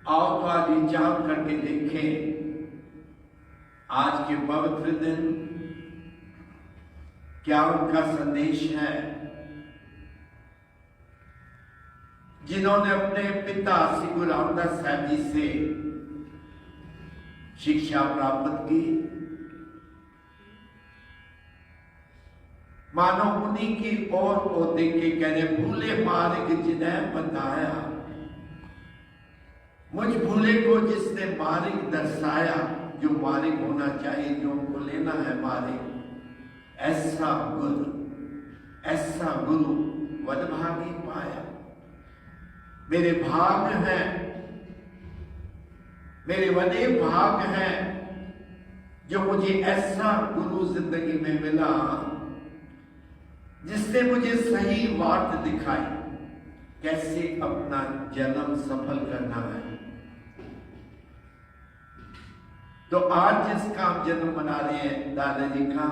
आओ तो आज विचार करके देखें आज के पवित्र दिन क्या उनका संदेश है। जिन्होंने अपने पिता श्री गुरु रामदास साहब जी से शिक्षा प्राप्त की, मानो उन्हीं की ओर को देख के कहने भूले मार्ग जिन्हें बताया, मुझ भूले को जिसने मार्ग दर्शाया, जो मार्ग होना चाहिए, जो उनको लेना है मार्ग, ऐसा गुरु वडभागी पाया। मेरे भाग हैं, मेरे वडे भाग हैं जो मुझे ऐसा गुरु जिंदगी में मिला जिसने मुझे सही बात दिखाई, कैसे अपना जन्म सफल करना है। तो आज जिसका हम जन्म मना रहे हैं दादाजी का,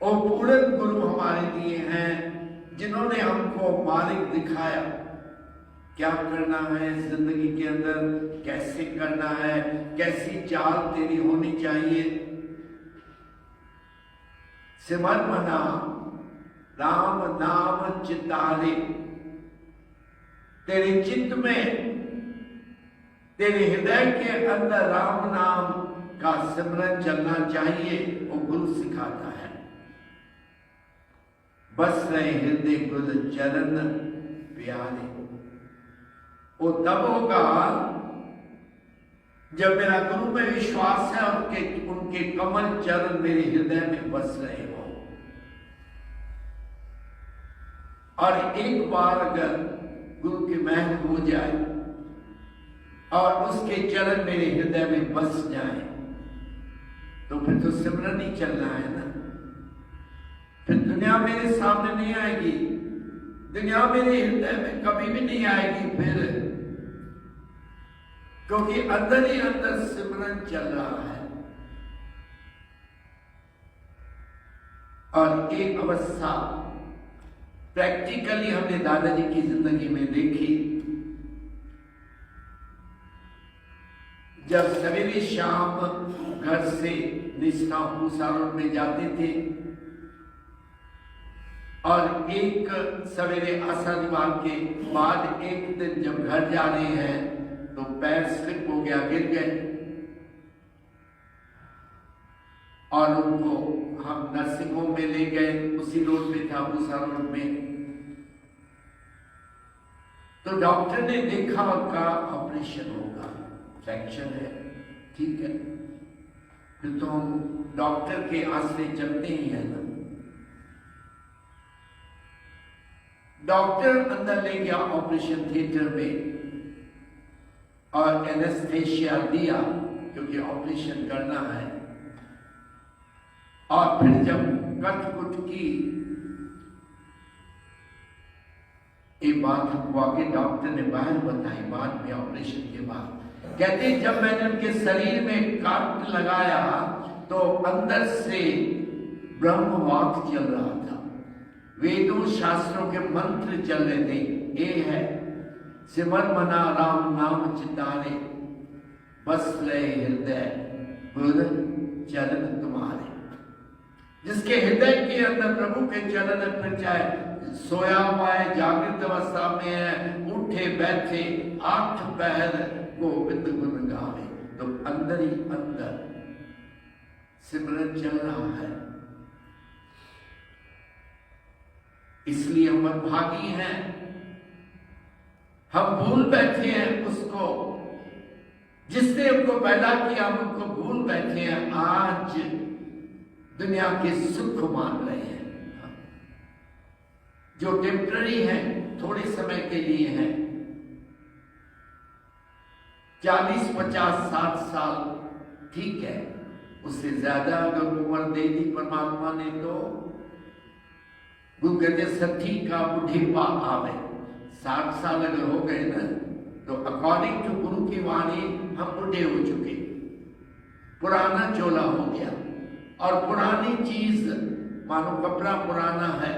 वो पूर्ण गुरु हमारे लिए हैं जिन्होंने हमको मार्ग दिखाया, क्या करना है जिंदगी के अंदर, कैसे करना है, कैसी चाल तेरी होनी चाहिए। सिमर मना राम नाम चितारे, तेरे चित्त में, तेरे हृदय के अंदर राम नाम का सिमरन चलना चाहिए, वो गुरु सिखाता है। बस रहे हृदय गुरु चरण प्यारे, वो तब होगा जब मेरा गुरु में विश्वास है, उनके कमल चरण मेरे हृदय में बस रहे हो। और एक बार अगर गुरु की महल हो जाए और उसके चरण मेरे हृदय में बस जाए, तो फिर तो सिमरन ही चलना है ना। फिर दुनिया मेरे सामने नहीं आएगी, दुनिया मेरे हृदय में कभी भी नहीं आएगी फिर, क्योंकि अंदर ही अंदर सिमरन चल रहा है। और एक अवस्था प्रैक्टिकली हमने दादाजी की जिंदगी में देखी। जब सवेरे शाम घर से निष्ठा पूसा रोड में जाते थे और एक सवेरे आशा के बाद एक दिन जब घर जा रहे हैं तो पैर स्लिप हो गया, गिर गए और उनको हम नर्सिंग होम में ले गए। उसी रोड पे था, पूसा रोड में। तो डॉक्टर ने देखा उनका ऑपरेशन होगा, फ्रैक्चर है, ठीक है। फिर तो हम डॉक्टर के आश्रय चलते ही है ना। डॉक्टर अंदर ले गया ऑपरेशन थिएटर में और एनेस्थेशिया दिया क्योंकि ऑपरेशन करना है। और फिर जब कट कुट की एक बात हमको आगे डॉक्टर ने बाहर बताई बाद में, ऑपरेशन के बाद। कहते जब मैंने उनके शरीर में काट लगाया तो अंदर से ब्रह्मवाक चल रहा था, वेदों शास्त्रों के मंत्र चल रहे थे। ये है सिमर मना राम नाम चितारे, बस रहे हृदय गुर चरण तुम्हारे। जिसके हृदय के अंदर प्रभु के चरण, फिर चाहे सोया हुआ है, जागृत अवस्था में है, उठे बैठे, आठ पहर गोविंद गुण गावे, तो अंदर ही अंदर सिमरन चल रहा है। इसलिए हम भागी हैं, हम भूल बैठे हैं उसको जिसने हमको पैदा किया, हम उनको भूल बैठे हैं। आज दुनिया के सुख मान रहे हैं जो टेम्पररी है, थोड़े समय के लिए है। 40, 50, 60 साल ठीक है, उससे ज्यादा अगर उम्र दे दी परमात्मा ने तो गुरु कहते सठी का बुढ़ेपा आवे। 60 साल अगर हो गए ना तो अकॉर्डिंग टू गुरु की वाणी हम बुढ़े हो चुके, पुराना चोला हो गया। और पुरानी चीज मानो कपड़ा पुराना है,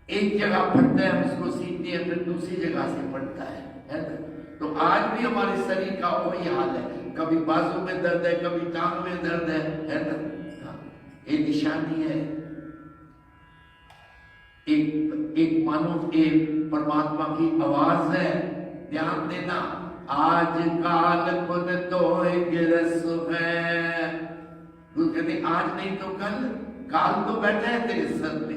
एक जगह फटता है, हम उसको सीखते हैं, फिर दूसरी जगह से फटता है ना। तो आज भी हमारे शरीर का वही हाल है, कभी बाजू में दर्द है, कभी टांग में दर्द है ना। ये निशानी है। एक मानो एक परमात्मा की आवाज है, ध्यान देना। आज काल खुद तो गिरस है, गुरु कहते आज नहीं तो कल, काल तो बैठा है तेरे सर पे।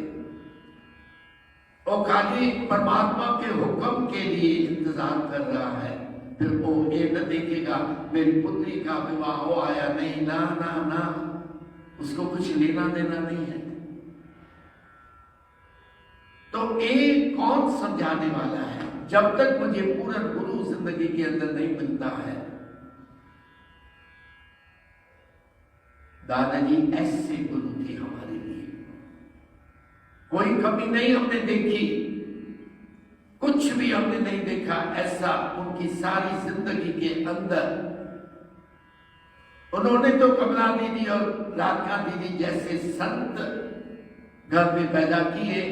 और खाली परमात्मा के हुक्म के लिए इंतजार कर रहा है। फिर वो ये न देखेगा मेरी पुत्री का विवाह हो आया नहीं, ना ना ना, उसको कुछ लेना देना नहीं है। तो एक कौन समझाने वाला है? जब तक मुझे पूर्ण गुरु जिंदगी के अंदर नहीं मिलता है। दादाजी ऐसे गुरु थे हमारे लिए, कोई कमी नहीं हमने देखी, कुछ भी हमने नहीं देखा ऐसा उनकी सारी जिंदगी के अंदर। उन्होंने तो कमला दीदी और राधिका दीदी जैसे संत घर में पैदा किए,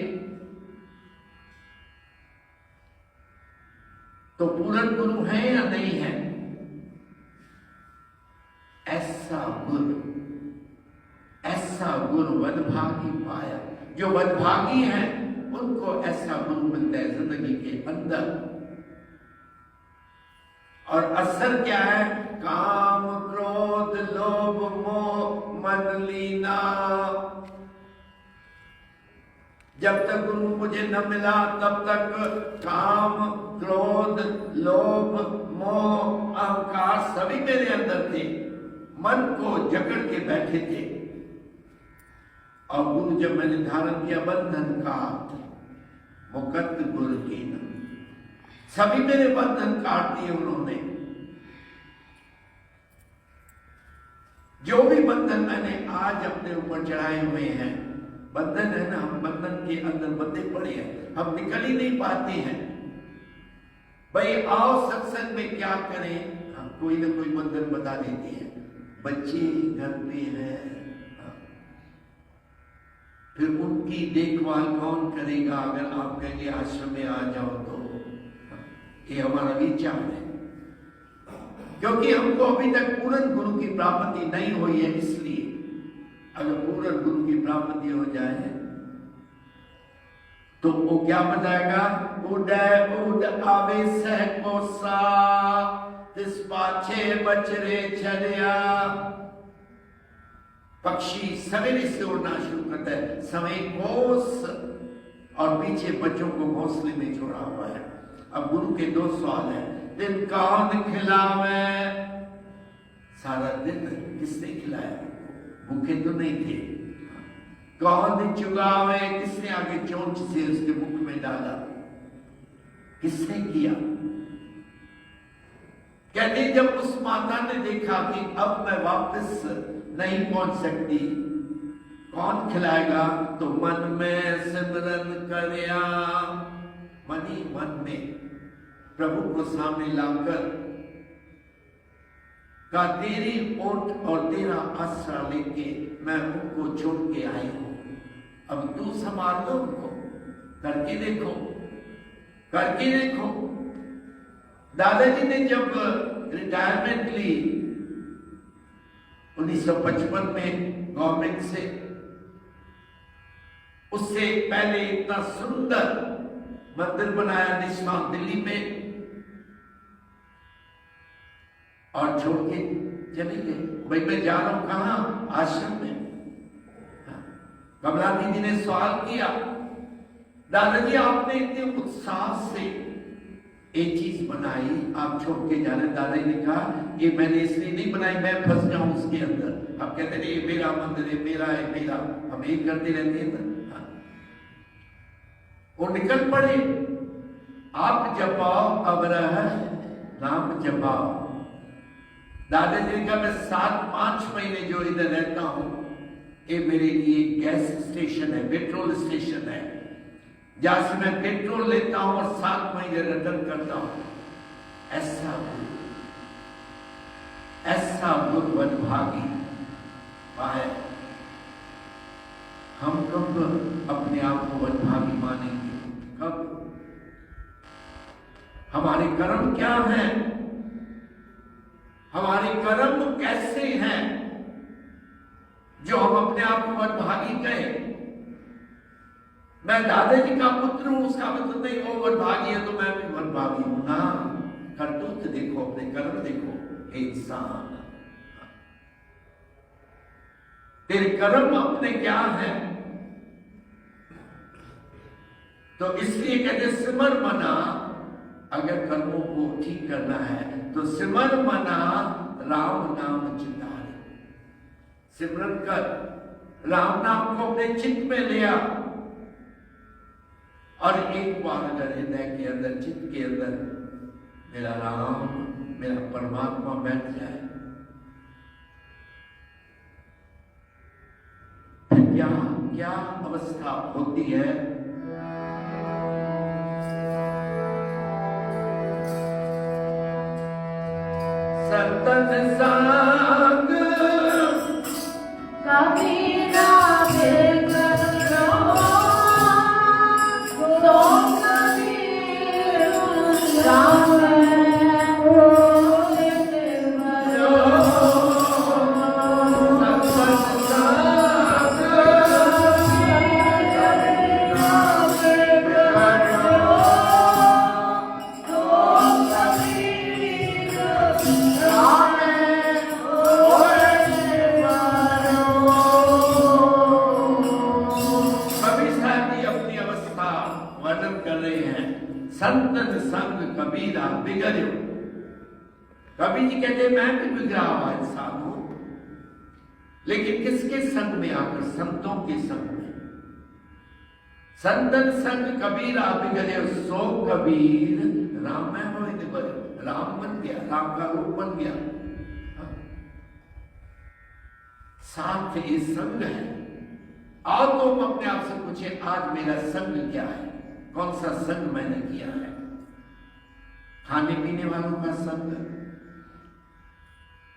तो पूर्ण गुरु है या नहीं है? ऐसा गुरु वनभागी पाया। जो वनभागी है उनको ऐसा गुरु मिलता है जिंदगी के अंदर। और असर क्या है? काम क्रोध लोभ मोह मन लीना। जब तक गुरु मुझे न मिला तब तक काम क्रोध लोभ मोह अहंकार सभी मेरे अंदर थे, मन को जकड़ के बैठे थे। और गुरु जब मैंने धारण किया बंधन का मुकद्द गुरु की न, सभी मेरे बंधन काट दिए उन्होंने। जो भी बंधन मैंने आज अपने ऊपर चढ़ाए हुए हैं, बंधन है ना, हम बंधन के अंदर बंधे पड़े हैं, हम निकल ही नहीं पाते हैं। भाई आओ सत्संग में क्या करें, हम कोई ना कोई बंधन बता देते हैं। बच्चे घर पे हैं, फिर उनकी देखभाल कौन करेगा? अगर आप कहेंगे आश्रम में आ जाओ तो ये हमारा विचार है, क्योंकि हमको अभी तक पूर्ण गुरु की प्राप्ति नहीं हुई है। इसलिए अगर पूर्ण गुरु की प्राप्ति हो जाए तो वो क्या बताएगा? उदय उद आवे सह कोसा तिस पाछे बचरे चलिया। पक्षी सवेरे से उड़ना शुरू करता है, समय कोस, और पीछे बच्चों को घोंसले में छोड़ा हुआ है। अब गुरु के दो सवाल हैं। दिन कौन खिलावे? सारा दिन किसने खिलाया? भूखे तो नहीं थे। कौन चुगावे? किसने आगे चोंच से उसके मुख में डाला? किसने किया? कहते जब उस माता ने देखा कि अब मैं वापस नहीं पहुंच सकती, कौन खिलाएगा? तो मन में सिमरन करया, मन ही मन में प्रभु को सामने लाकर का तेरी ओट और तेरा आसरा लेके मैं उनको छोड़ के आई हूं, अब तू संभाल लो उनको। करके देखो, करके देखो। दादाजी ने जब रिटायरमेंट ली 1955 में गवर्नमेंट से, उससे पहले इतना सुंदर मंदिर बनाया निशान दिल्ली में, और छोड़ के चले गए। भाई मैं जा रहा हूं कहां? आश्रम में। कमला दीदी ने सवाल किया, दादाजी आपने इतने उत्साह से एक चीज बनाई, आप छोड़ के जा रहे? दादाजी ने कहा ये मैंने इसलिए नहीं बनाई मैं फंस जाऊं उसके अंदर। आप कहते नहीं ये मेरा मंदिर है, मेरा है, मेरा, हम एक करते रहते हैं ना। वो निकल पड़े, आप जपाओ अवरह नाम जपाओ। दादाजी ने कहा मैं 7-5 महीने जो इधर रहता हूं, ये मेरे लिए गैस स्टेशन है, पेट्रोल स्टेशन है, जहां से मैं पेट्रोल लेता हूं और 7 महीने रिटर्न करता हूं। ऐसा गुरु वनभागी पाए। हम कब अपने आप को वनभागी मानेंगे? कब? हमारे कर्म क्या हैं? हमारे कर्म कैसे हैं जो हम अपने आप को वनभागी कहें? मैं दादाजी का पुत्र हूं, उसका मतलब नहीं वो वनभागी है तो मैं भी वनभागी हूं ना। करतूत देखो, अपने कर्म देखो। इंसान तेरे कर्म अपने क्या है? तो इसलिए कहते सिमर मना, अगर कर्मों को ठीक करना है तो सिमर मना राम नाम चितारे। सिमरन कर, राम नाम को अपने चित्त में लिया, और एक बार अगर हृदय के अंदर, चित्त के अंदर मेरा राम, मेरा परमात्मा बैठ जाए, फिर क्या क्या अवस्था होती है? सतन संग कबीरा बेकर तो कबीर राम संतन संग कबीरा बिगड़ो। कबीर जी कहते मैं भी बिगड़ा हुआ इंसान हूं, लेकिन किसके संग में आकर? संतों के संग में। संतन संग कबीरा बिगड़े सो कबीर राम में हो निबरे। राम बन गया, राम का रूप बन गया। साथ ये संग है। आओ तो हम अपने आप से पूछे आज मेरा संग क्या है? कौन सा संग मैंने किया है? खाने पीने वालों का संग,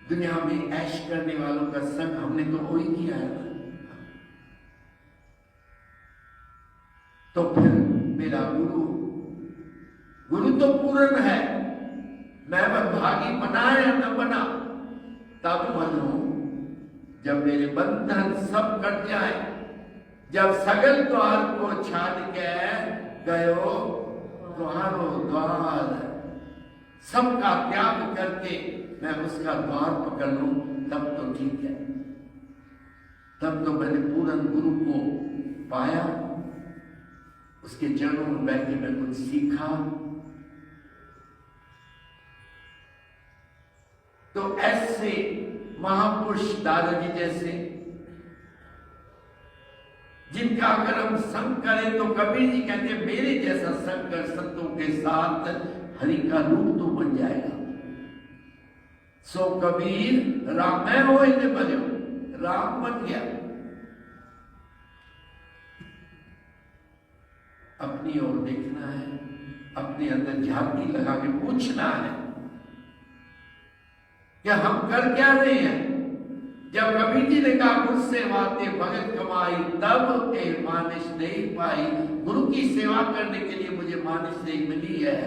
दुनिया में ऐश करने वालों का संग हमने तो वही किया है। तो फिर मेरा गुरु तो पूर्ण है, मैं भागी बना या न बना, तब बनूं जब मेरे बंधन सब कट जाए, जब सगल द्वार को छाड़ के गयो द्वारो द्वार, सबका त्याग करके मैं उसका द्वार पकड़ लूं, तब तो ठीक है। तब तो मैंने पूर्ण गुरु को पाया, उसके चरणों में बैठ के मैं कुछ सीखा। तो ऐसे महापुरुष दादाजी जैसे, जिनका अगर हम संग करें तो कबीर जी कहते मेरे जैसा संग कर संतों के साथ हरि का रूप तो बन जाएगा। सो कबीर राम मैं हो इन्हें बनो, राम बन गया। अपनी ओर देखना है, अपने अंदर झांकी लगा के पूछना है कि हम कर क्या रहे हैं। जब कबीर जी ने कहा मुझसे बातें भगत कमाई, तब एक मानिश नहीं पाई। गुरु की सेवा करने के लिए मुझे मानिश नहीं मिली है,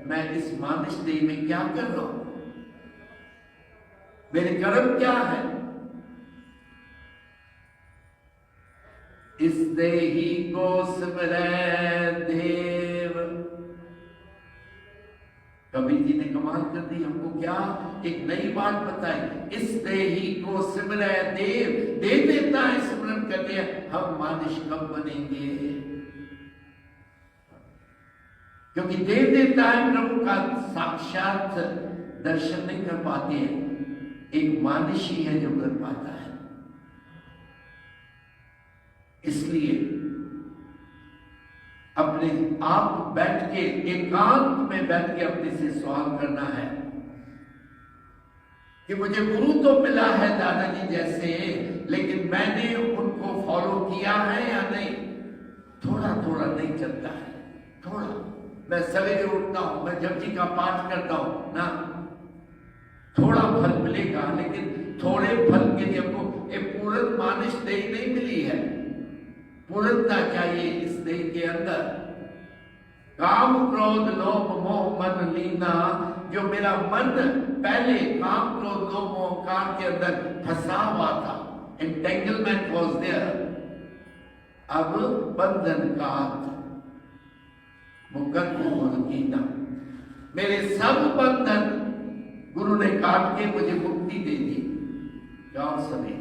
मैं इस मानिश नहीं में क्या कर रहा हूं, मेरे कर्म क्या है। इस देही को सिमरै देव, कबीर जी ने कमाल कर दी, हमको क्या एक नई बात बताई। इस देही को सिमरै देव, दे देता है सिमरन करके, हम मानिश कब बनेंगे, क्योंकि दे देता है प्रभु का साक्षात दर्शन नहीं कर पाते हैं, एक मानिश ही है जो कर पाता है। इसलिए अपने आप बैठ के एकांत में बैठ के अपने से सवाल करना है कि मुझे गुरु तो मिला है दादाजी जैसे, लेकिन मैंने उनको फॉलो किया है या नहीं। थोड़ा थोड़ा नहीं चलता है, थोड़ा। मैं सवेरे उठता हूं, मैं जपजी का पाठ करता हूं ना, थोड़ा फल मिलेगा, लेकिन थोड़े फल के लिए हमको एक पूर्ण मानिश देह नहीं मिली है। पूर्णता चाहिए इस देह के अंदर। काम क्रोध लोभ मोह मन लीना, जो मेरा मन पहले काम क्रोध लोभ मोह काम के अंदर फंसा हुआ था, एंटेंगलमेंट वाज देयर, अब बंधन का मुकद्दम कीना, मेरे सब बंधन गुरु ने काट के मुझे मुक्ति दे दी। जाओ सभी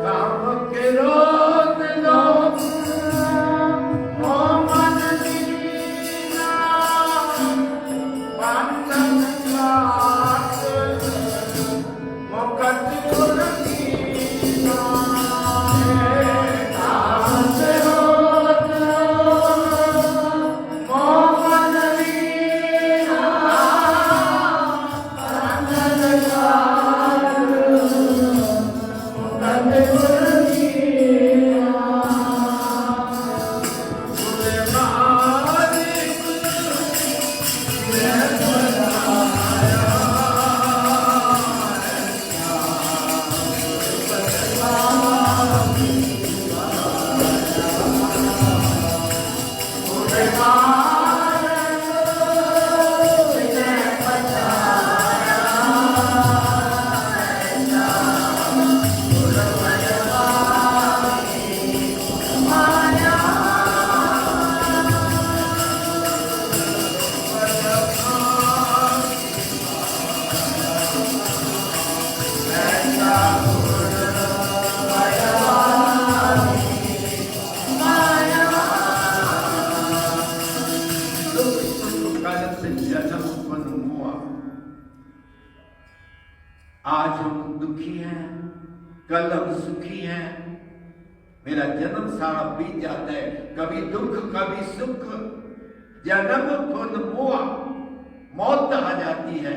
काम के रोध लोभ मोह मन लीना, बंधन काट मुकद्दम कीना, काम के रोध मोह मन लीना, बंधन काट मुकद्दम कीना। आज हम दुखी हैं, कल हम सुखी हैं, मेरा जन्म सारा बीत जाता है, कभी दुख कभी सुख, जन्म खुद मोह, मौत आ जाती है।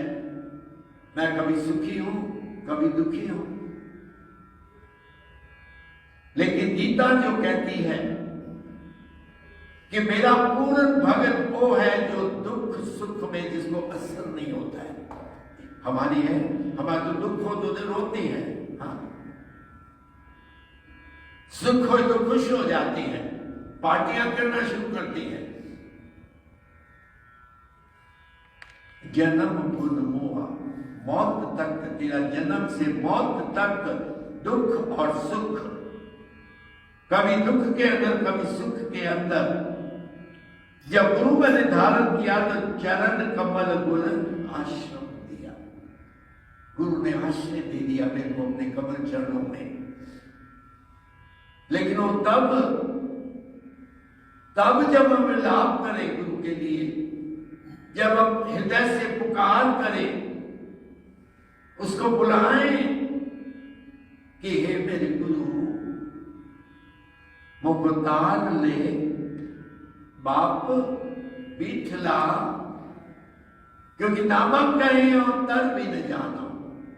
मैं कभी सुखी हूं कभी दुखी हूं, लेकिन गीता जो कहती है कि मेरा पूर्ण भगत वो है जो दुख सुख में जिसको असर नहीं होता है। हमारी है, हमारा तो दुख हो तो रोते हैं, हाँ, सुख हो तो खुश हो जाते हैं, पार्टियां करना शुरू करती है। जन्म बुन मोहा, मौत तक तेरा जन्म से मौत तक दुख और सुख, कभी दुख के अंदर कभी सुख के अंदर। जब गुरु मैंने धारण किया तो चरण कमल गुण आश्रम दिया। गुरु ने आश्रय दे दिया मेरे को अपने कमल चरणों में। लेकिन वो तब जब हम लाभ करें गुरु के लिए, जब हम हृदय से पुकार करें, उसको बुलाएं कि हे मेरे गुरु मुकुतार ले बाप बिठला, क्योंकि नामक कहे और तर भी न जाना।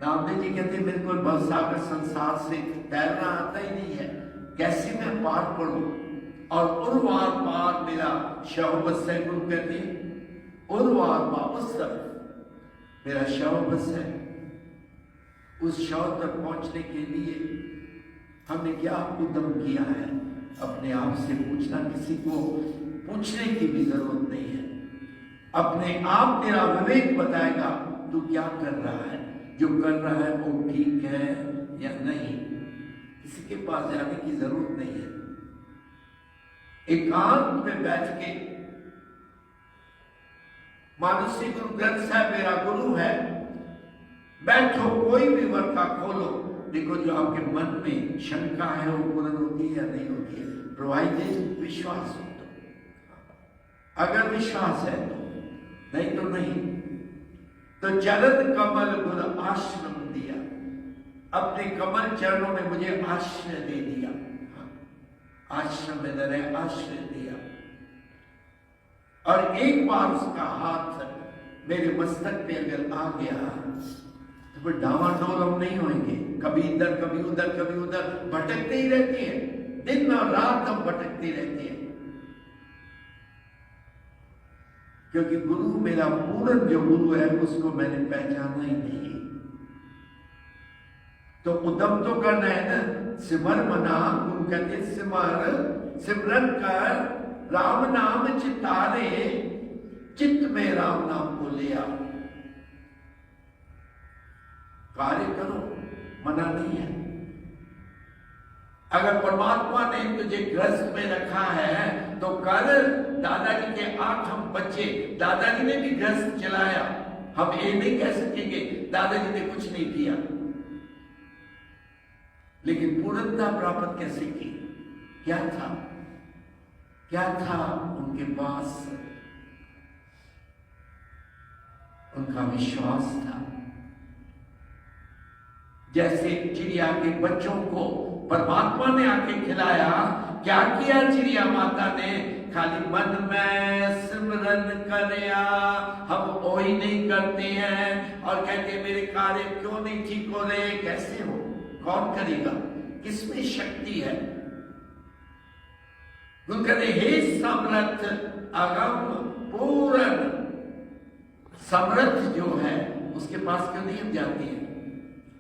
रामदेव जी कहते मेरे को भवसागर संसार से तैरना आता ही नहीं है, कैसे मैं पार पड़ूं। और उर्वार पार मेरा शव बस है। गुरु कहते उर्वार पार उस तरफ मेरा शव बस है। उस शव तक पहुंचने के लिए हमने क्या उद्यम किया है, अपने आप से पूछना। किसी को पूछने की भी जरूरत नहीं है, अपने आप तेरा विवेक बताएगा तू क्या कर रहा है, जो कर रहा है वो ठीक है या नहीं। किसी के पास जाने की जरूरत नहीं है। एकांत में बैठ के मानसी गुरु ग्रंथ साहब मेरा गुरु है, बैठो कोई भी वर्का खोलो, देखो जो आपके मन में शंका है वो पूर्ण होती है या नहीं होती है। प्रोवाइडेड विश्वास हो तो, अगर विश्वास है तो, नहीं तो नहीं। तो चरण कमल गुण आश्रम दिया, अपने कमल चरणों में मुझे आश्रय दे दिया। आश्रम में न रहे, आश्रय दिया। और एक बार उसका हाथ मेरे मस्तक पे अगर आ गया तो फिर डावाडोल हम नहीं होंगे। कभी इधर कभी उधर कभी उधर भटकते ही रहती है, दिन और रात हम भटकती रहती है। क्योंकि गुरु मेरा पूर्ण जो गुरु है उसको मैंने पहचाना ही नहीं। तो उद्यम तो करना है ना। सिमर मना, गुरु कहते सिमरन कर, राम नाम चितारे, चित्त में राम नाम को लिया। कार्य करो, मना नहीं है। अगर परमात्मा ने तुझे ग्रस्त में रखा है तो कर। दादाजी के 8 हम बच्चे, दादाजी ने भी ग्रस्त चलाया। हम ये नहीं कह सकेंगे दादाजी ने कुछ नहीं किया, लेकिन पूर्णता प्राप्त कैसे की? क्या था? क्या था उनके पास? उनका विश्वास था। जैसे चिड़िया के बच्चों को परमात्मा ने आके खिलाया, क्या किया चिड़िया माता ने? खाली मन में सिमरन करया। हम वही नहीं करते हैं और कहते मेरे कार्य क्यों नहीं ठीक हो रहे। कैसे हो? कौन करेगा? किसमें शक्ति है? गुरु कहते हे समर्थ अगम पूर्ण। समर्थ जो है उसके पास क्यों नहीं हम जाते हैं?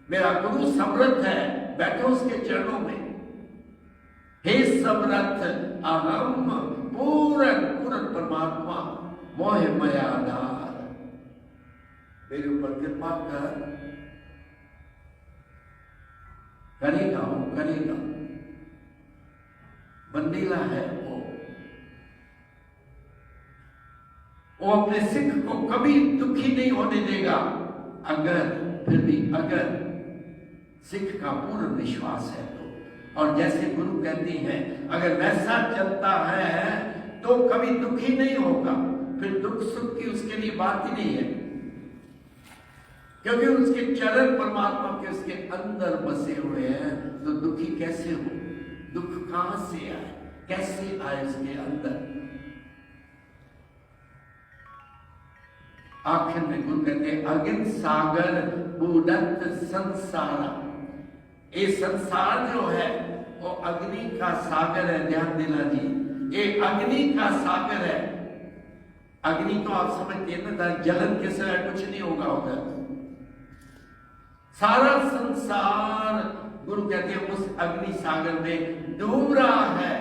मेरा गुरु समर्थ है, बैठो उसके चरणों में। हे समर्थ अहम पूर्ण पूर्ण परमात्मा मोह मयाधार, मेरे ऊपर कृपा कर। करेगा वो, करेगा। बंदीला है वो अपने सिख को कभी दुखी नहीं होने देगा। अगर फिर भी अगर सिख का पूर्ण विश्वास है तो। और जैसे गुरु कहते हैं अगर वैसा चलता है तो कभी दुखी नहीं होगा। फिर दुख सुख की उसके लिए बात ही नहीं है, क्योंकि उसके चरण परमात्मा के उसके अंदर बसे हुए हैं। तो दुखी कैसे हो? दुख कहां से आए, कैसे आए उसके अंदर? आखिर में गुरु कहते हैं अगिन सागर बुडत संसारा। ये संसार जो है वो अग्नि का सागर है। ध्यान देना जी, ये अग्नि का सागर है। अग्नि तो आप समझते हैं ना, जलन के सिवाय कुछ नहीं होगा उधर। सारा संसार गुरु कहते हैं उस अग्नि सागर में डूब रहा है।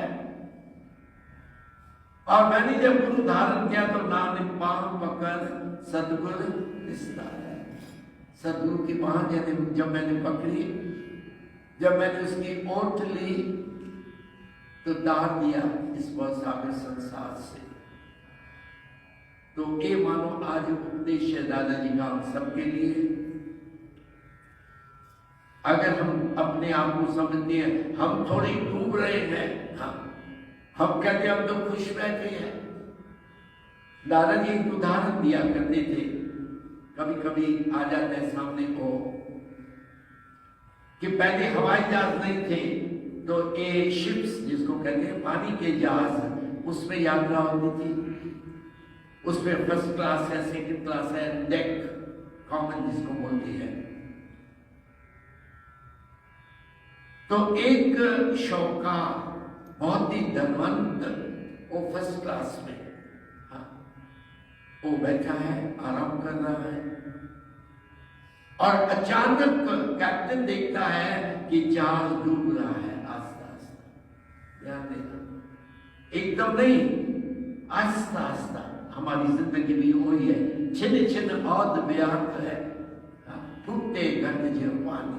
और मैंने जब गुरु धारण किया तो नानक पांव पकड़ सदगुरु निस्तारा। सदगुरु की बांह जब मैंने पकड़ी, जब मैंने उसकी ओट ली तो दार दिया इस सागर संसार से। तो ये मानो आज उपदेश है दादाजी का हम सबके लिए। अगर हम अपने आप को समझते हैं हम थोड़ी डूब रहे हैं, हाँ हम कहते हम तो खुश बैठे हैं। दादाजी एक उदाहरण दिया करते थे, कभी कभी आ जाता है सामने को, कि पहले हवाई जहाज नहीं थे तो ये शिप्स जिसको कहते हैं पानी के जहाज, उसमें यात्रा होती थी। उसमें फर्स्ट क्लास है, सेकंड क्लास है, डेक कॉमन जिसको बोलते हैं। तो एक शौकार बहुत ही धनवंत वो फर्स्ट क्लास में, हाँ, वो बैठा है, आराम कर रहा है, और अचानक कैप्टन देखता है कि जहाज डूब रहा है आस्ता आस्ता। ध्यान देना, एकदम नहीं, आस्ता आस्ता। हमारी जिंदगी भी वही है, छिन्न छिन्न औद व्याहत है, फूटे गंध जो पानी,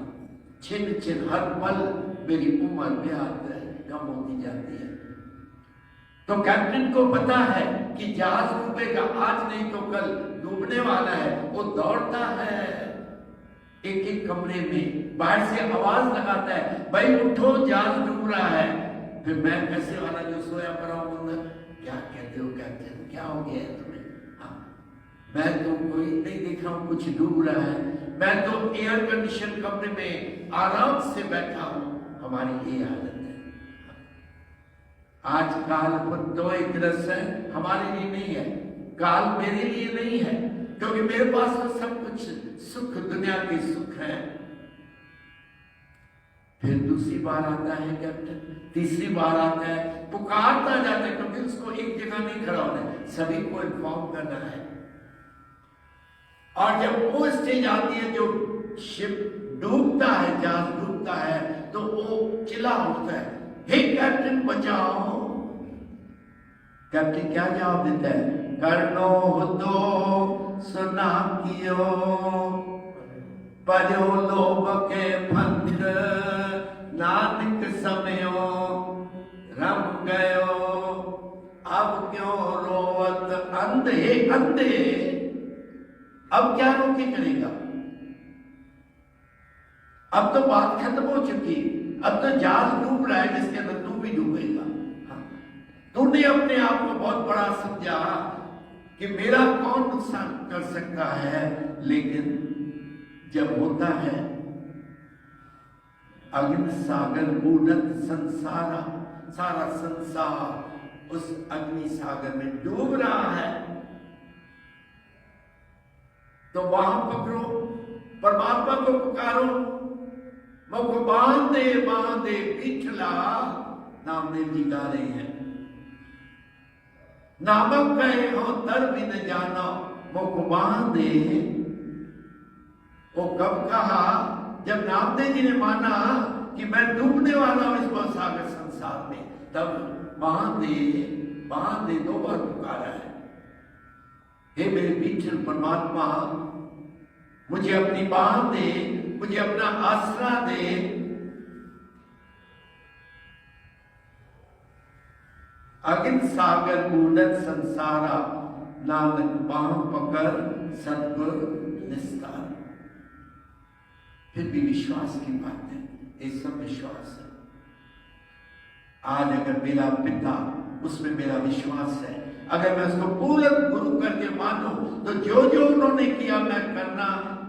छिन्न छिन्न हर पल मेरी उम्र व्याहत है, कम होती जाती है। तो कैप्टन को पता है कि जहाज डूबेगा, आज नहीं तो कल डूबने वाला है। वो दौड़ता है एक एक कमरे में, बाहर से आवाज लगाता है, भाई उठो जहाज डूब रहा है। फिर मैं पैसे वाला जो सोया पड़ा हूं अंदर, क्या कहते हो कैप्टन, क्या हो गया है तुम्हें? हाँ, मैं तो कोई नहीं देख रहा हूं, कुछ डूब रहा है, मैं तो एयर कंडीशन कमरे में आराम से बैठा हूं। हमारी ये हालत है। आज काल तो एक रस है, हमारे लिए नहीं है, काल मेरे लिए नहीं है, क्योंकि मेरे पास तो सब कुछ सुख, दुनिया के सुख है। फिर दूसरी बार आता है कैप्टन, तीसरी बार आता है, पुकारता जाता है, क्योंकि उसको एक जगह नहीं खड़ा होना है, सभी को इन्फॉर्म करना है। और जब वो स्टेज आती है, जो शिप डूबता है, जहाज डूबता है, तो वो चिल्ला उठता है, हे कैप्टन बचाओ। कैप्टन क्या जवाब देता है, करनो दो सुना कियो, परो लोभ के फंद, नानक समयो रम गयो, अब क्यों रोवत अंधे अंधे। अब क्या रोके करेगा, अब तो बात खत्म हो चुकी, अब तो जहाज डूब रहा है, जिसके अंदर तू भी डूबेगा। हाँ। तूने अपने आप को बहुत बड़ा समझा कि मेरा कौन नुकसान कर सकता है, लेकिन जब होता है अग्नि सागर बूढ़त संसारा, सारा संसार उस अग्नि सागर में डूब रहा है, तो बांह पकड़ो, परमात्मा को पुकारो, मुख बांधे बांधे पिछला, नामदेव जी गा रहे हैं। नामक गए हो तर भी न जाना, मुख बांधे। वो कब कहा, जब नामदेव जी ने माना कि मैं डूबने वाला हूं इस सागर संसार में, तब बांधे बांधे दो बार पुकारा है, हे मेरे विठल परमात्मा, मुझे अपनी बांध दे, मुझे अपना आसरा दे। अगिन सागर बूढ़त संसारा, नानक बांह पकड़ सदगुर निस्तार। फिर भी विश्वास की बात है, ये सब विश्वास है। आज अगर मेरा पिता, उसमें मेरा विश्वास है, अगर मैं उसको पूर्ण गुरु करके मानूं, तो जो जो उन्होंने किया मैं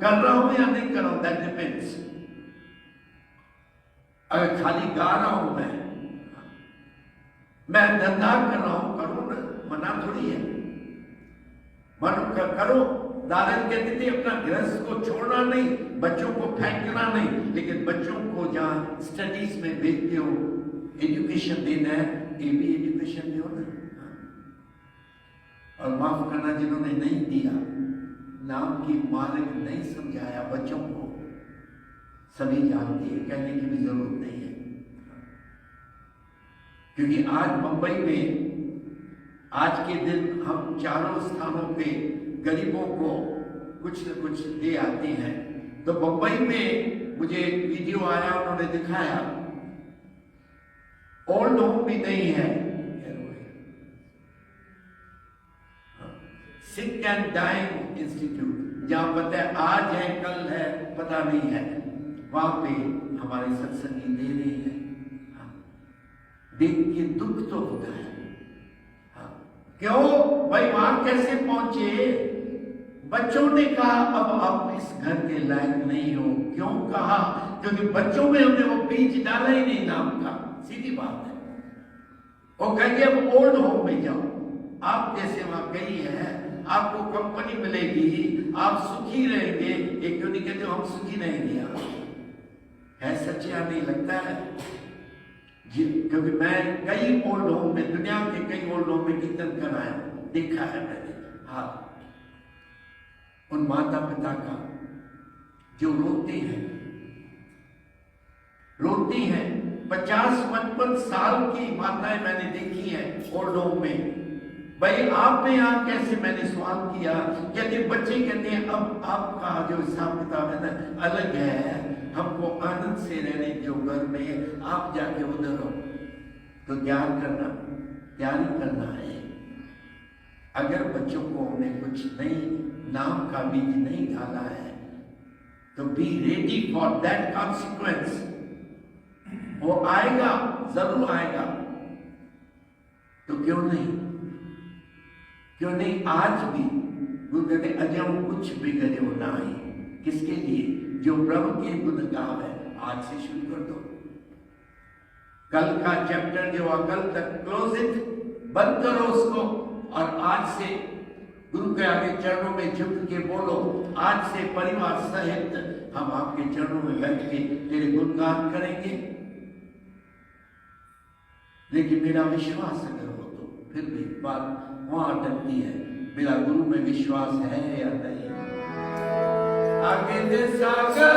कर रहा हूं या नहीं कर रहा हूं, दैट डिपेंड्स। अगर खाली गा रहा हूं, मैं धंधा कर रहा हूं, करो ना, मना थोड़ी है, मन करो। दादाजी कहते थे अपना गृहस्थ को छोड़ना नहीं, बच्चों को फेंकना नहीं, लेकिन बच्चों को जहां स्टडीज में भेजते हो, एजुकेशन देना है, ये भी एजुकेशन दो ना। और माफ करना जिन्होंने नहीं दिया, नाम की मालिक नहीं समझाया बच्चों को, सभी जानती है, कहने की भी जरूरत नहीं है। क्योंकि आज मुंबई में आज के दिन हम चारों स्थानों पे गरीबों को कुछ न कुछ दे आते हैं। तो बम्बई में मुझे वीडियो आया, उन्होंने दिखाया ओल्ड होम भी नहीं है, सिक एंड डाइंग इंस्टीट्यूट, जहां पता है आज है कल है पता नहीं है, वहां पे हमारे सत्संगी दे रहे हैं। देख के दुख तो होता है। क्यों भाई, वहां कैसे पहुंचे? बच्चों ने कहा अब आप इस घर के लायक नहीं हो। क्यों कहा? क्योंकि बच्चों में हमने वो बीज डाला ही नहीं नाम का, सीधी बात है। वो कहेंगे अब ओल्ड होम में जाओ, आप जैसे वहां गई है, आपको कंपनी मिलेगी, आप सुखी रहेंगे। ये क्यों नहीं कहते हम सुखी नहीं दिया है? सच्चा नहीं लगता है जी, क्योंकि मैं कई ओल्ड होम में, दुनिया के कई ओल्ड होम में कीर्तन कराया, देखा है मैंने। हाँ, उन माता पिता का जो रोते हैं 50-55 साल की माताएं मैंने देखी हैं ओल्ड होम में। भाई आपने यहाँ कैसे, मैंने सवाल किया, कहते बच्चे कहते हैं अब आपका जो हिसाब किताब है ना अलग है, हमको आनंद से रहने जो घर में, आप जाके उधर हो। तो ज्ञान करना, तैयारी करना है। अगर बच्चों को हमने कुछ नहीं नाम का बीज नहीं डाला है तो be ready for that consequence. वो आएगा, जरूर आएगा। तो क्यों नहीं आज भी गुरु कहते अजय कुछ बिगड़े हो ना ही। किसके लिए? जो प्रभु के गुण गाव है। आज से शुरू कर दो। कल का चैप्टर जो कल तक क्लोज इट, बंद करो उसको, और आज से गुरु के आगे चरणों में झुक के बोलो, आज से परिवार सहित हम आपके चरणों में बैठ के तेरे गुणगान करेंगे। लेकिन मेरा विश्वास अगर हो तो फिर भी बात वहां अटकती है, मेरा गुरु में विश्वास है या नहीं। आगे सागर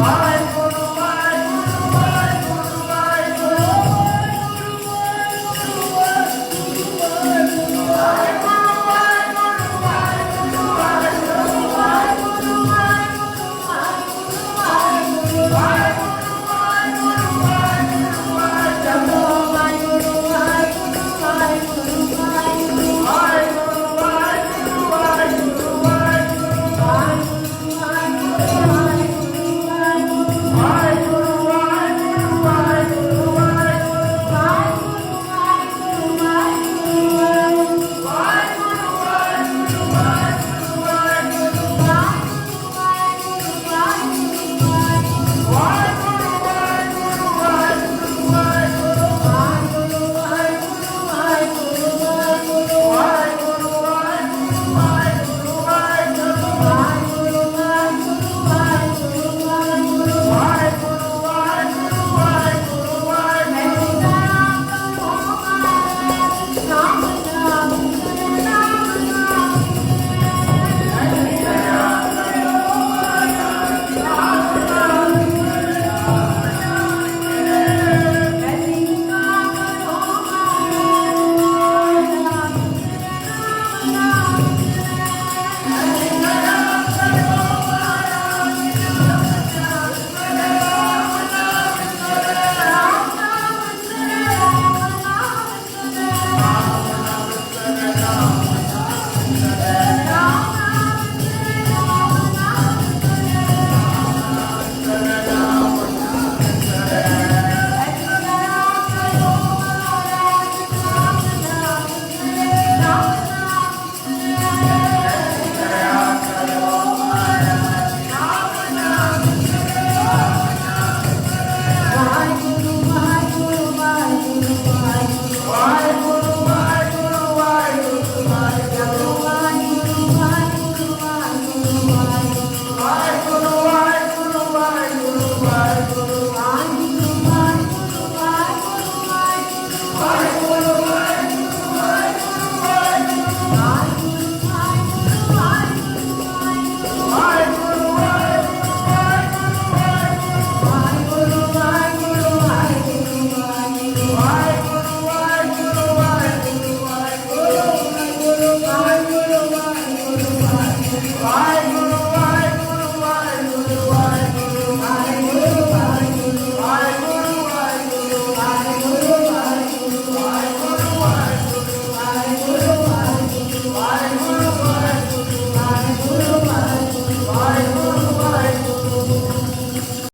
Bye.